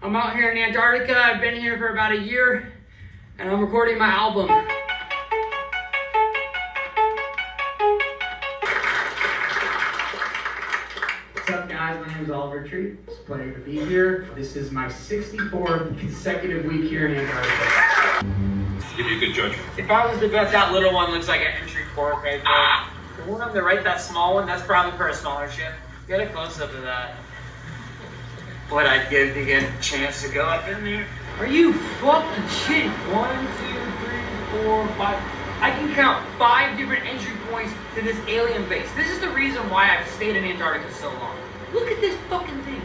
I'm out here in Antarctica. I've been here for about a year, and I'm recording my album. What's up, guys? My name is Oliver Tree. It's a pleasure to be here. This is my 64th consecutive week here in Antarctica. Give you a good judgment. If I was to bet, that little one looks like an entry port right there. The one on the right, that small one, that's probably for a smaller ship. Get a close-up of that. What I'd give to get a chance to go up in there. Are you fucking shitting? 1, 2, 3, 4, 5. I can count 5 different entry points to this alien base. This is the reason why I've stayed in Antarctica so long. Look at this fucking thing.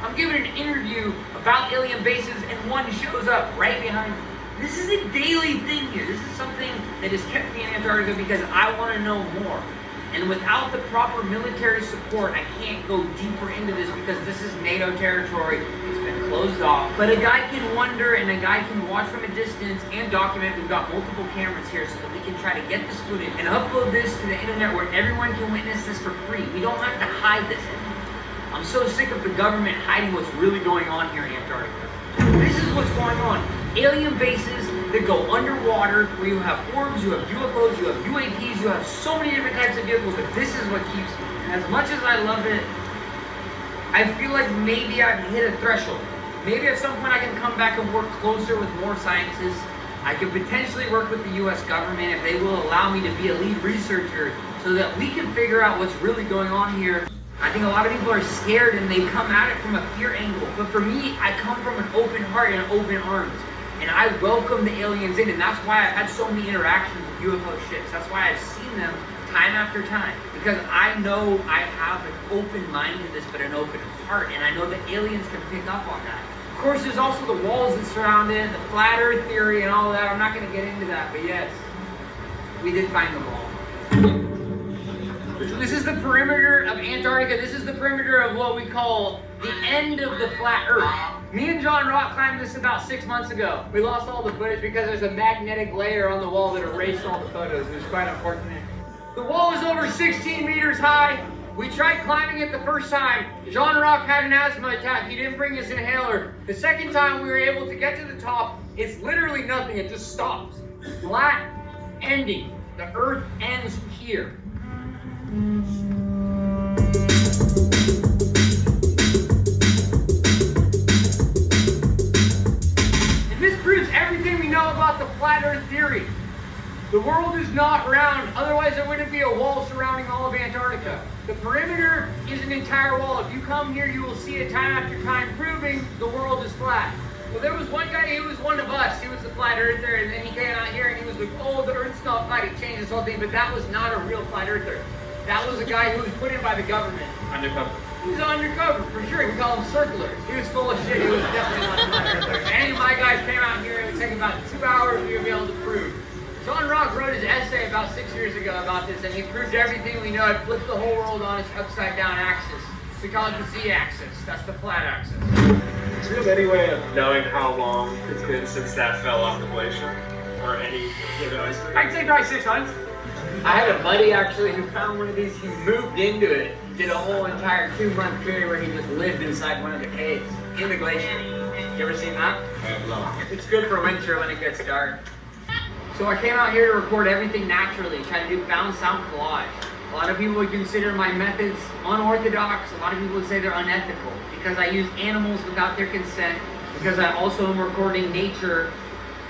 I'm giving an interview about alien bases and one shows up right behind me. This is a daily thing here. This is something that has kept me in Antarctica because I want to know more. And without the proper military support, I can't go deeper into this because this is NATO territory. It's been closed off. But a guy can wonder and a guy can watch from a distance and document. We've got multiple cameras here so that we can try to get this footage and upload this to the internet where everyone can witness this for free. We don't have to hide this anymore. I'm so sick of the government hiding what's really going on here in Antarctica. This is what's going on. Alien bases that go underwater, where you have orbs, you have UFOs, you have UAPs, you have so many different types of vehicles, but this is what keeps me. And as much as I love it, I feel like maybe I've hit a threshold. Maybe at some point I can come back and work closer with more scientists. I could potentially work with the US government if they will allow me to be a lead researcher so that we can figure out what's really going on here. I think a lot of people are scared and they come at it from a fear angle. But for me, I come from an open heart and open arms. And I welcome the aliens in, and that's why I've had so many interactions with UFO ships. That's why I've seen them time after time. Because I know I have an open mind to this, but an open heart. And I know that aliens can pick up on that. Of course, there's also the walls that surround it, the flat earth theory and all that. I'm not gonna get into that, but yes, we did find the wall. This is the perimeter of Antarctica. This is the perimeter of what we call the end of the flat earth. Me and John Rock climbed this about 6 months ago. We lost all the footage because there's a magnetic layer on the wall that erased all the photos. It was quite unfortunate. The wall is over 16 meters high. We tried climbing it the first time. John Rock had an asthma attack. He didn't bring his inhaler. The second time we were able to get to the top, it's literally nothing. It just stops. Flat ending. The earth ends here. And this proves everything we know about the flat earth theory. The world is not round, otherwise there wouldn't be a wall surrounding all of Antarctica. The perimeter is an entire wall. If you come here, you will see it time after time proving the world is flat. Well, there was one guy, he was one of us. He was the flat earther, and then he came out here and he was like, oh, the earth's not flat. He changed this whole thing, but that was not a real flat earther. That was a guy who was put in by the government. Undercover. He was undercover, for sure. We call him circlers. He was full of shit. He was definitely not a flat earther. If any of my guys came out here, it would take about 2 hours we would be able to prove. John Rock wrote his essay about 6 years ago about this, and he proved everything we know. It flipped the whole world on its upside-down axis. We call it the Z-axis. That's the flat axis. Do you have any way of knowing how long it's been since that fell off the glacier? Or any, I'd say probably 6 months. I had a buddy actually who found one of these. He moved into it, did a whole entire 2-month period where he just lived inside one of the caves in the glacier. You ever seen that? I have not. It's good for winter when it gets dark. So I came out here to record everything naturally, try to do found sound collage. A lot of people would consider my methods unorthodox. A lot of people would say they're unethical because I use animals without their consent, because I also am recording nature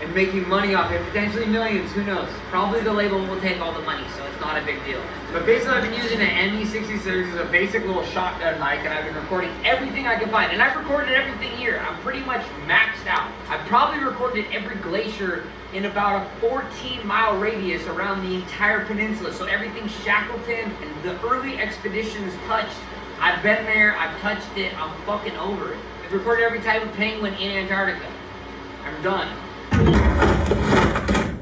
and making money off it, potentially millions, who knows. Probably the label will take all the money, so it's not a big deal. But basically I've been using an ME66 as a basic little shotgun mic, and I've been recording everything I can find. And I've recorded everything here. I'm pretty much maxed out. I've probably recorded every glacier in about a 14-mile radius around the entire peninsula. So everything Shackleton and the early expeditions touched, I've been there, I've touched it, I'm fucking over it. I've recorded every type of penguin in Antarctica. I'm done.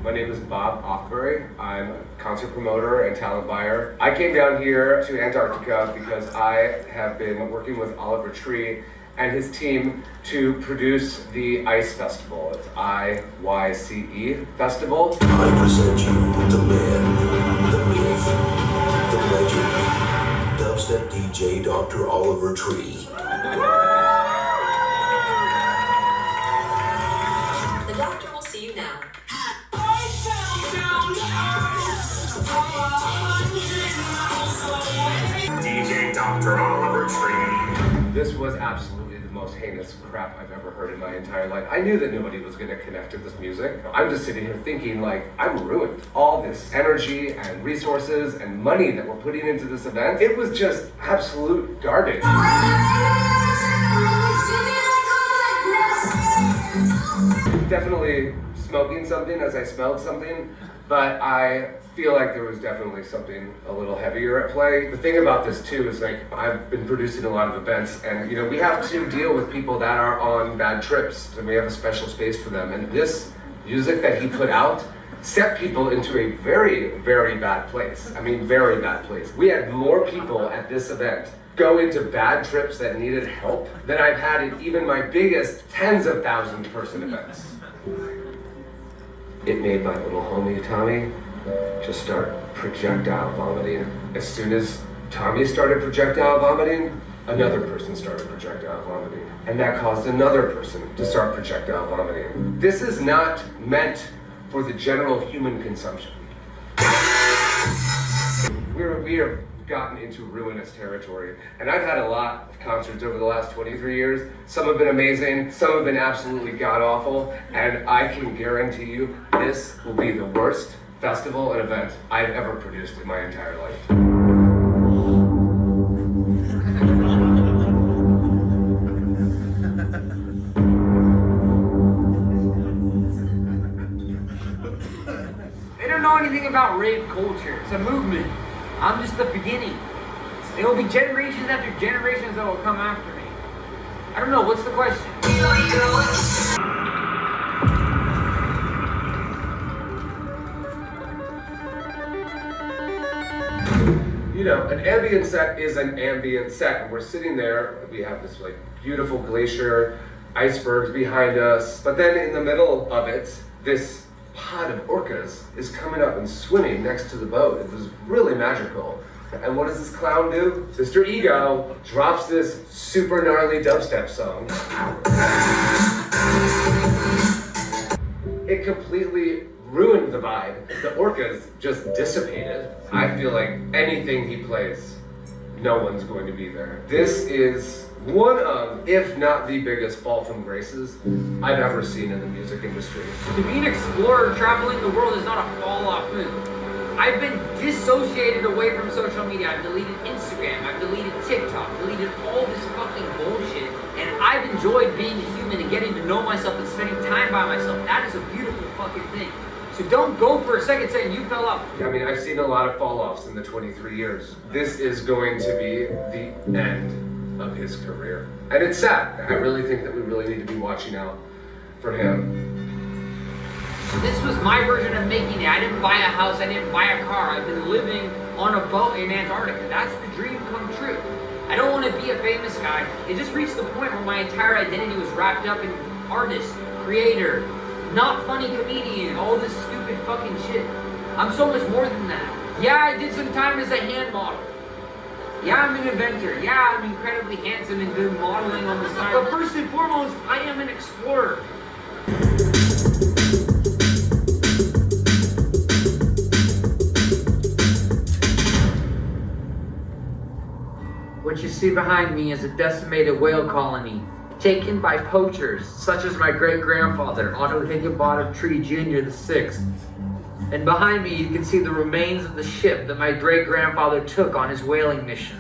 My name is Bob Offbury. I'm a concert promoter and talent buyer. I came down here to Antarctica because I have been working with Oliver Tree and his team to produce the ICE Festival. It's IYCE Festival. I present you the man, the myth, the legend, dubstep DJ Dr. Oliver Tree. Dr. Oliver Tree. This was absolutely the most heinous crap I've ever heard in my entire life. I knew that nobody was going to connect to this music. I'm just sitting here thinking, like, I'm ruined. All this energy and resources and money that we're putting into this event, it was just absolute garbage. Definitely smoking something as I smelled something, but I feel like there was definitely something a little heavier at play. The thing about this too is, like, I've been producing a lot of events, and you know, we have to deal with people that are on bad trips, and we have a special space for them. And this music that he put out set people into a very, very bad place. I mean, very bad place. We had more people at this event go into bad trips that needed help than I've had in even my biggest tens of thousands person events. It made my little homie Tommy just start projectile vomiting. As soon as Tommy started projectile vomiting, another person started projectile vomiting. And that caused another person to start projectile vomiting. This is not meant for the general human consumption. We have gotten into ruinous territory. And I've had a lot of concerts over the last 23 years. Some have been amazing, some have been absolutely god-awful, and I can guarantee you this will be the worst festival and event I've ever produced in my entire life. They don't know anything about rave culture. It's a movement. I'm just the beginning. There will be generations after generations that will come after me. I don't know, what's the question? You know, an ambient set is an ambient set, and we're sitting there, we have this like beautiful glacier, icebergs behind us, but then in the middle of it, this pod of orcas is coming up and swimming next to the boat. It was really magical. And what does this clown do? Mr. Ego drops this super gnarly dubstep song. It completely ruined the vibe. The orcas just dissipated. I feel like anything he plays, no one's going to be there. This is one of, if not the biggest fall from graces I've ever seen in the music industry. To be an explorer traveling the world is not a fall-off move. I've been dissociated away from social media. I've deleted Instagram, I've deleted TikTok, deleted all this fucking bullshit, and I've enjoyed being a human and getting to know myself and spending time by myself. That is a beautiful fucking thing. So don't go for a second saying you fell off. I mean, I've seen a lot of fall-offs in the 23 years. This is going to be the end of his career. And it's sad. I really think that we really need to be watching out for him. This was my version of making it. I didn't buy a house, I didn't buy a car. I've been living on a boat in Antarctica. That's the dream come true. I don't want to be a famous guy. It just reached the point where my entire identity was wrapped up in artist, creator, not funny comedian, all this stupid fucking shit. I'm so much more than that. Yeah, I did some time as a hand model. Yeah, I'm an inventor. Yeah, I'm incredibly handsome and do modeling on the side. But first and foremost, I am an explorer. What you see behind me is a decimated whale colony, taken by poachers, such as my great-grandfather, Otto Higginbottom Tree Jr. the 6th. And behind me, you can see the remains of the ship that my great-grandfather took on his whaling mission.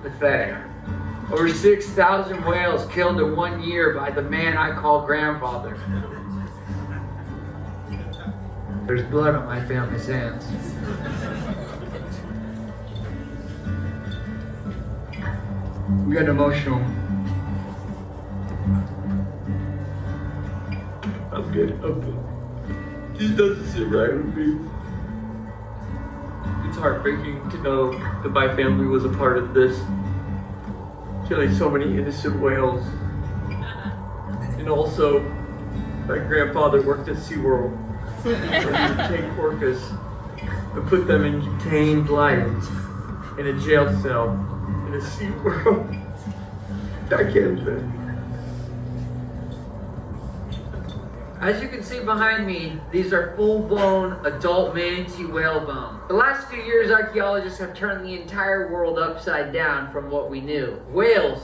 Pathetic. Over 6,000 whales killed in 1 year by the man I call grandfather. There's blood on my family's hands. I'm getting emotional. I'm good. This doesn't sit right with me. It's heartbreaking to know that my family was a part of this. Killing so many innocent whales. And also, my grandfather worked at SeaWorld, where he would take orcas and put them in contained life in a jail cell in a SeaWorld. I can't even. As you can see behind me, these are full-blown adult manatee whale bones. The last few years, archaeologists have turned the entire world upside down from what we knew. Whales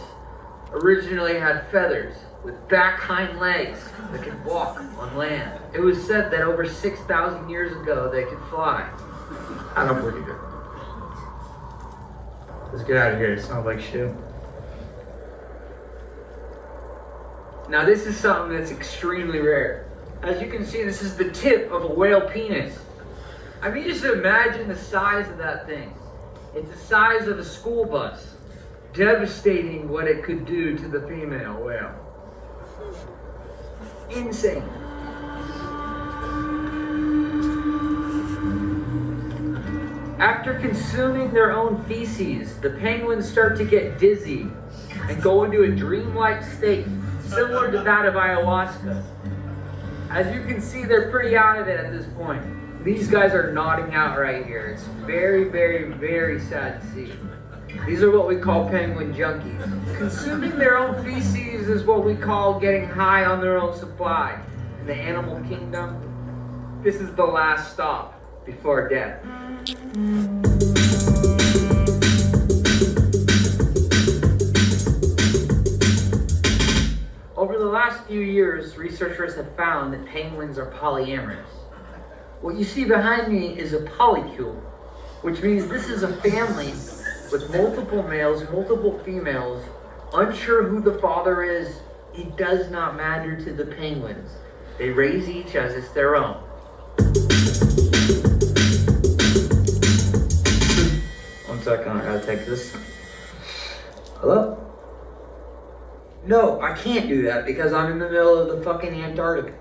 originally had feathers with back hind legs that could walk on land. It was said that over 6,000 years ago they could fly. I don't believe it. Let's get out of here, it smells like shit. Now this is something that's extremely rare. As you can see, this is the tip of a whale penis. I mean, just imagine the size of that thing. It's the size of a school bus. Devastating what it could do to the female whale. Insane. After consuming their own feces, the penguins start to get dizzy and go into a dreamlike state, similar to that of ayahuasca. As you can see, they're pretty out of it at this point. These guys are nodding out right here. It's very, very, very sad to see. These are what we call penguin junkies. Consuming their own feces is what we call getting high on their own supply. In the animal kingdom, this is the last stop before death. Over the last few years, researchers have found that penguins are polyamorous. What you see behind me is a polycule, which means this is a family with multiple males, multiple females, unsure who the father is. It does not matter to the penguins. They raise each as it's their own. One second, I gotta take this. Hello? No, I can't do that because I'm in the middle of the fucking Antarctica.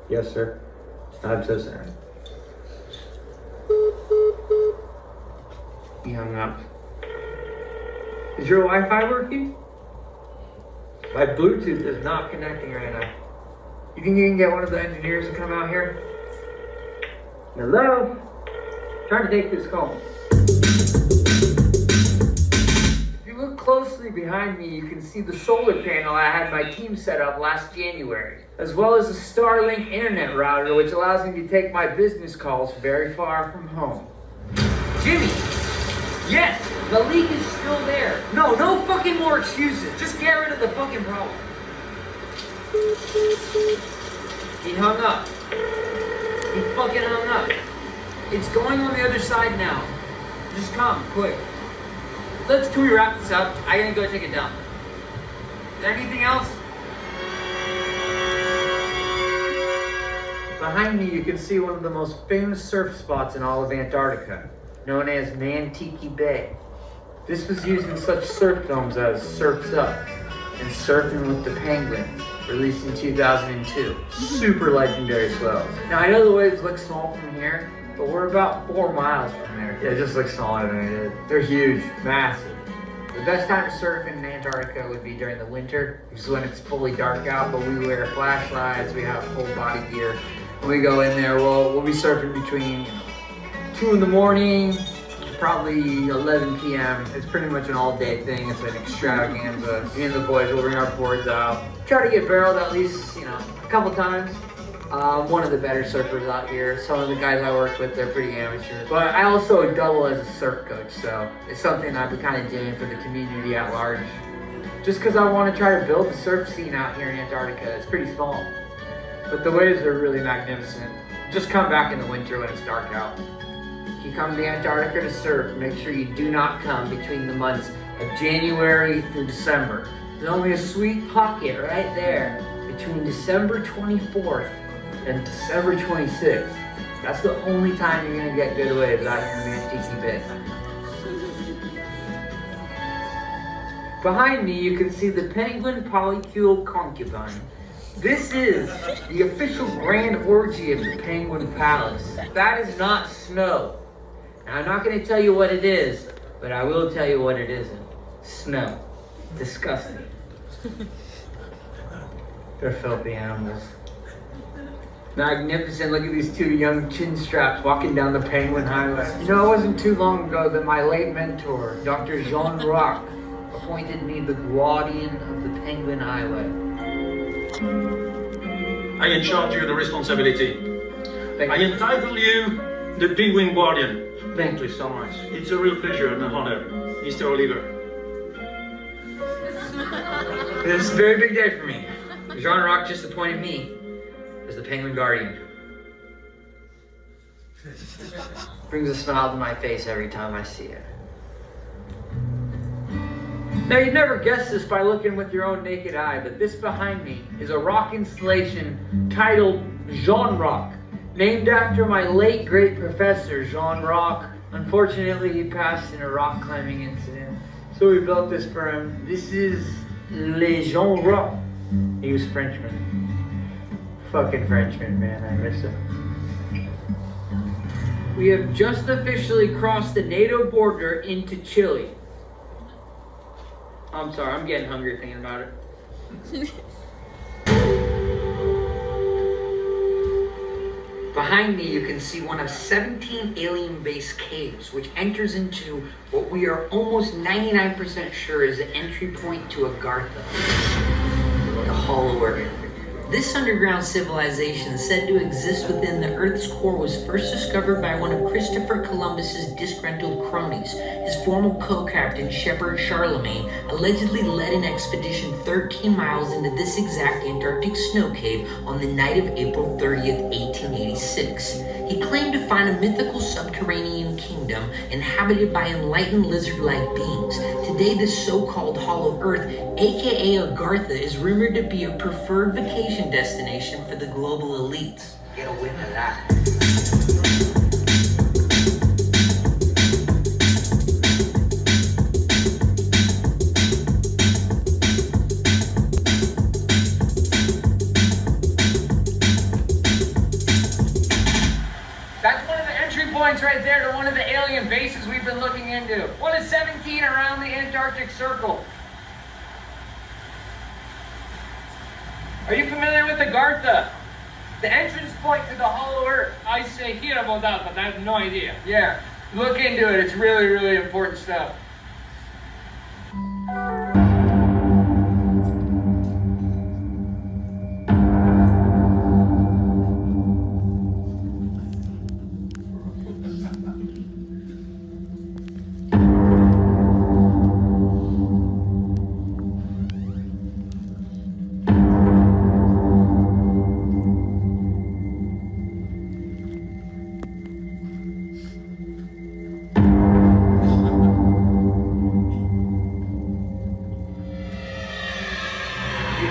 Yes, sir. I'm so sorry. He hung up. Is your Wi-Fi working? My Bluetooth is not connecting right now. You think you can get one of the engineers to come out here? Hello? Trying to take this call. If you look closely behind me, you can see the solar panel I had my team set up last January, as well as a Starlink internet router, which allows me to take my business calls very far from home. Jimmy! Yes, the leak is still there. No fucking more excuses. Just get rid of the fucking problem. He hung up. He fucking hung up. It's going on the other side now. Just come, quick. Can we wrap this up? I gotta go take a dump. Is there anything else? Behind me, you can see one of the most famous surf spots in all of Antarctica, known as Nantucket Bay. This was used in such surf films as Surf's Up and Surfing with the Penguins, released in 2002. Super legendary swells. Now, I know the waves look small from here, but we're about 4 miles from there. Yeah, it just looks smaller than it is. They're huge, massive. The best time to surf in Antarctica would be during the winter, which is when it's fully dark out, but we wear flashlights, we have full body gear. When we go in there, we'll be surfing between 2 in the morning, probably 11 p.m. It's pretty much an all-day thing. It's an extravaganza. Me and the boys will bring our boards out. Try to get barreled at least, a couple times. One of the better surfers out here. Some of the guys I work with, they're pretty amateur. But I also double as a surf coach, so it's something I've been kind of doing for the community at large. Just because I want to try to build the surf scene out here in Antarctica. It's pretty small, but the waves are really magnificent. Just come back in the winter when it's dark out. If you come to Antarctica to surf, make sure you do not come between the months of January through December. There's only a sweet pocket right there between December 24th and December 26th. That's the only time you're gonna get good waves out here in Nantucket Bay. Behind me, you can see the penguin polycule concubine. This is the official grand orgy of the Penguin Palace. That is not snow. Now, I'm not going to tell you what it is, but I will tell you what it isn't. Snow. Disgusting. They're filthy animals. Magnificent. Look at these 2 young chin straps walking down the Penguin Highway. It wasn't too long ago that my late mentor, Dr. Jean Roch, appointed me the guardian of the Penguin Highway. I charge you the responsibility. I entitle you the Penguin Guardian. Thank you so much. It's a real pleasure and an honor, Mr. Oliver. This is a very big day for me. Jean Rock just appointed me as the Penguin Guardian. Brings a smile to my face every time I see it. Now, you'd never guess this by looking with your own naked eye, but this behind me is a rock installation titled Jean Rock, named after my late great professor, Jean Rock. Unfortunately, he passed in a rock climbing incident, so we built this for him. This is Le Jean Rock. He was Frenchman. Fucking Frenchman, man, I miss him. We have just officially crossed the NATO border into Chile. I'm sorry, I'm getting hungry thinking about it. Behind me, you can see one of 17 alien-based caves, which enters into what we are almost 99% sure is the entry point to Agartha, the Hollow Earth. This underground civilization, said to exist within the Earth's core, was first discovered by one of Christopher Columbus's disgruntled cronies. His former co-captain, Shepherd Charlemagne, allegedly led an expedition 13 miles into this exact Antarctic snow cave on the night of April 30th, 1886. He claimed to find a mythical subterranean kingdom inhabited by enlightened lizard-like beings. Today, this so-called Hollow Earth, aka Agartha, is rumored to be a preferred vacation destination for the global elites. Get a whiff of that. That's one of the entry points right there to one of the alien bases we've been looking into. One of 17 around the Antarctic Circle. Are you familiar with Agartha? The entrance point to the Hollow Earth. I say hear about that, but I have no idea. Yeah, look into it. It's really, really important stuff.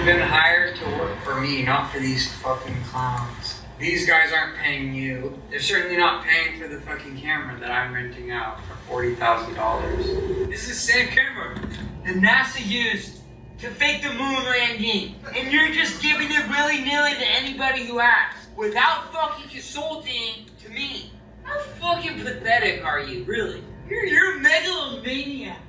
Been hired to work for me, not for these fucking clowns. These guys aren't paying you. They're certainly not paying for the fucking camera that I'm renting out for $40,000. This is the same camera that NASA used to fake the moon landing, and you're just giving it willy-nilly to anybody who asks, without fucking consulting to me. How fucking pathetic are you, really? You're a megalomaniac.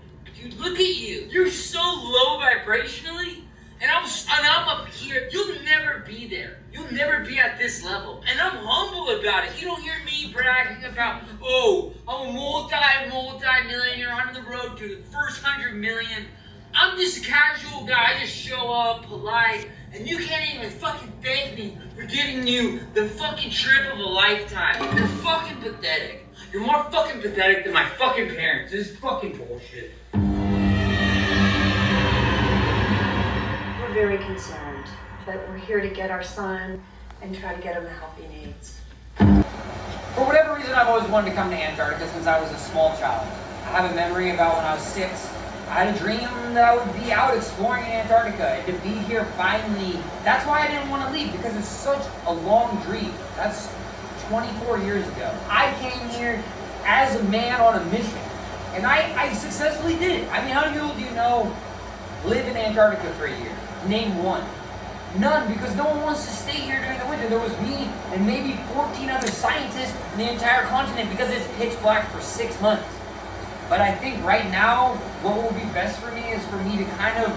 Dude, look at you. You're so low vibrationally. And I'm up here. You'll never be there. You'll never be at this level. And I'm humble about it. You don't hear me bragging about, oh, I'm a multi-millionaire on the road to the first 100 million. I'm just a casual guy. I just show up, polite, and you can't even fucking thank me for giving you the fucking trip of a lifetime. You're fucking pathetic. You're more fucking pathetic than my fucking parents. This is fucking bullshit. We're very concerned, but we're here to get our son and try to get him the help he needs. For whatever reason, I've always wanted to come to Antarctica since I was a small child. I have a memory about when I was 6. I had a dream that I would be out exploring in Antarctica and to be here finally. That's why I didn't want to leave, because it's such a long dream. That's 24 years ago. I came here as a man on a mission, and I successfully did it. I mean, how many people do you know live in Antarctica for a year? Name one. None, because no one wants to stay here during the winter. There was me and maybe 14 other scientists in the entire continent because it's pitch black for 6 months. But I think right now, what will be best for me is for me to kind of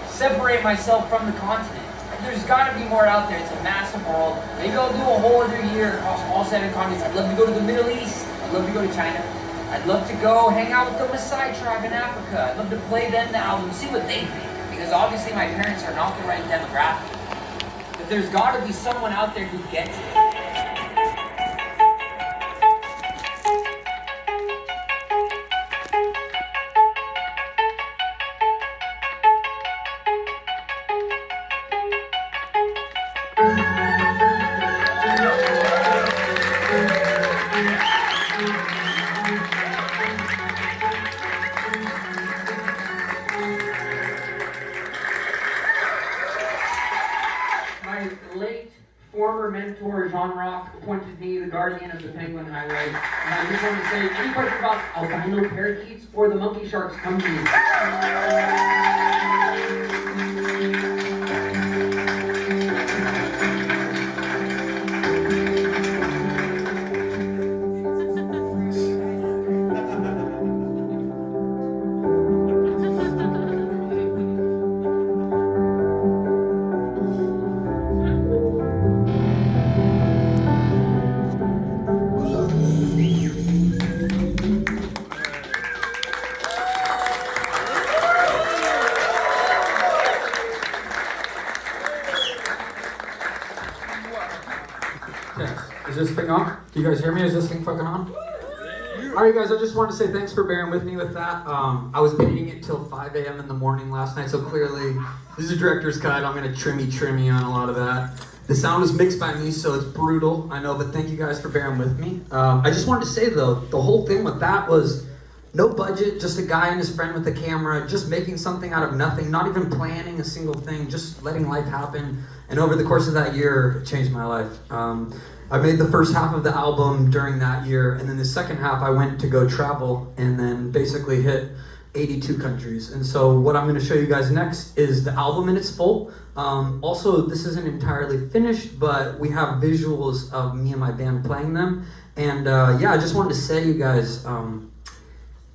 separate myself from the continent. There's got to be more out there. It's a massive world. Maybe I'll do a whole other year across all 7 continents. I'd love to go to the Middle East. I'd love to go to China. I'd love to go hang out with the Maasai tribe in Africa. I'd love to play them the album, see what they think. Because obviously my parents are not the right demographic. The but there's gotta be someone out there who gets it. Former mentor Jean Rock appointed me the guardian of the Penguin Highway, and I just want to say, any question about albino parakeets or the monkey sharks, come to me. Is this thing on? Can you guys hear me? Is this thing fucking on? Alright guys, I just wanted to say thanks for bearing with me with that. I was editing it till 5 a.m. in the morning last night, so clearly this is a director's cut. I'm gonna trimmy on a lot of that. The sound was mixed by me, so it's brutal, I know, but thank you guys for bearing with me. I just wanted to say though, the whole thing with that was no budget, just a guy and his friend with a camera, just making something out of nothing, not even planning a single thing, just letting life happen. And over the course of that year, it changed my life. I made the first half of the album during that year, and then the second half I went to go travel and then basically hit 82 countries. And so what I'm gonna show you guys next is the album in its full. Also, this isn't entirely finished, but we have visuals of me and my band playing them. And yeah, I just wanted to say, you guys,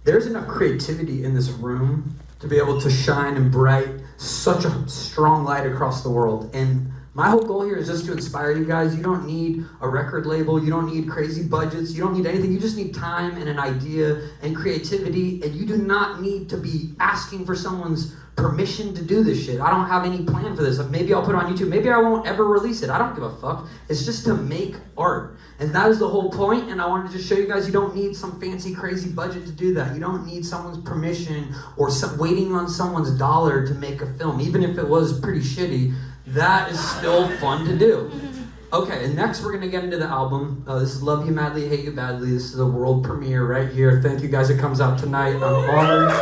there's enough creativity in this room to be able to shine and bright such a strong light across the world. And my whole goal here is just to inspire you guys. You don't need a record label, you don't need crazy budgets, you don't need anything. You just need time and an idea and creativity, and you do not need to be asking for someone's permission to do this shit. I don't have any plan for this. Like, maybe I'll put it on YouTube, maybe I won't ever release it. I don't give a fuck. It's just to make art. And that is the whole point, and I wanted to just show you guys you don't need some fancy crazy budget to do that. You don't need someone's permission or waiting on someone's dollar to make a film. Even if it was pretty shitty, that is still fun to do. Okay, and next we're gonna get into the album. This is Love You Madly, Hate You Badly. This is a world premiere right here. Thank you guys, it comes out tonight. I'm honored.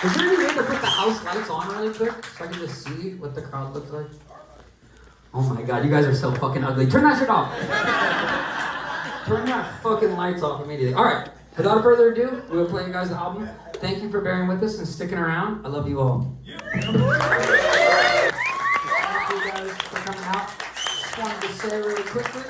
Is there any way to put the house lights on really quick so I can just see what the crowd looks like? Oh my god, you guys are so fucking ugly. Turn that shit off. Turn that fucking lights off immediately. Alright, without further ado, we'll play you guys the album. Thank you for bearing with us and sticking around. I love you all. Thank you guys for coming out. Just wanted to say really quickly,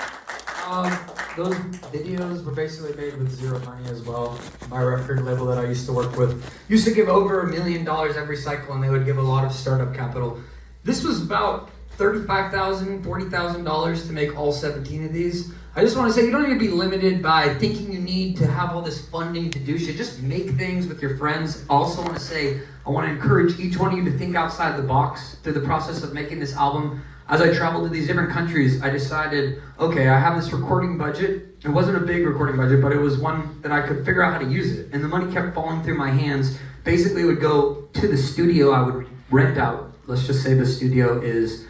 those videos were basically made with zero money as well. My record label that I used to work with used to give over $1 million every cycle, and they would give a lot of startup capital. This was about $35,000, $40,000 to make all 17 of these. I just want to say you don't need to be limited by thinking you need to have all this funding to do shit. Just make things with your friends. I also want to say I want to encourage each one of you to think outside the box through the process of making this album. As I traveled to these different countries, I decided, okay, I have this recording budget. It wasn't a big recording budget, but it was one that I could figure out how to use it. And the money kept falling through my hands. Basically, it would go to the studio I would rent out. Let's just say the studio is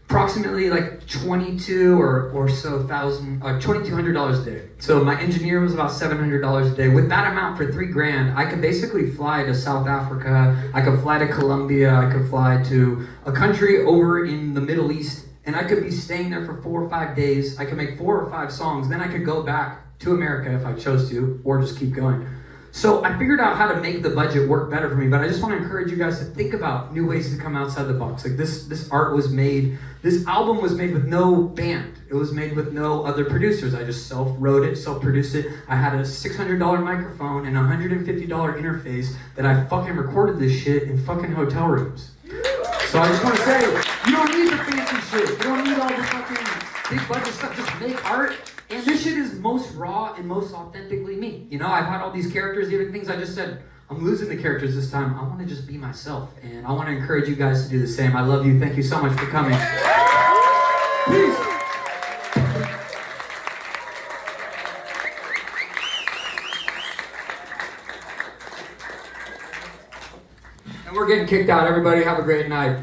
approximately like $2,200 a day. So my engineer was about $700 a day. With that amount for $3,000, I could basically fly to South Africa, I could fly to Colombia, I could fly to a country over in the Middle East, and I could be staying there for 4 or 5 days. I could make 4 or 5 songs, then I could go back to America if I chose to, or just keep going. So I figured out how to make the budget work better for me, but I just want to encourage you guys to think about new ways to come outside the box. Like this art was made, this album was made with no band. It was made with no other producers. I just self-wrote it, self-produced it. I had a $600 microphone and a $150 interface that I fucking recorded this shit in fucking hotel rooms. So I just want to say, you don't need the fancy shit. You don't need all the fucking big budget stuff. Just make art. And this shit is most raw and most authentically me. You know, I've had all these characters, even things I just said, I'm losing the characters this time. I want to just be myself, and I want to encourage you guys to do the same. I love you. Thank you so much for coming. Peace. And we're getting kicked out. Everybody have a great night.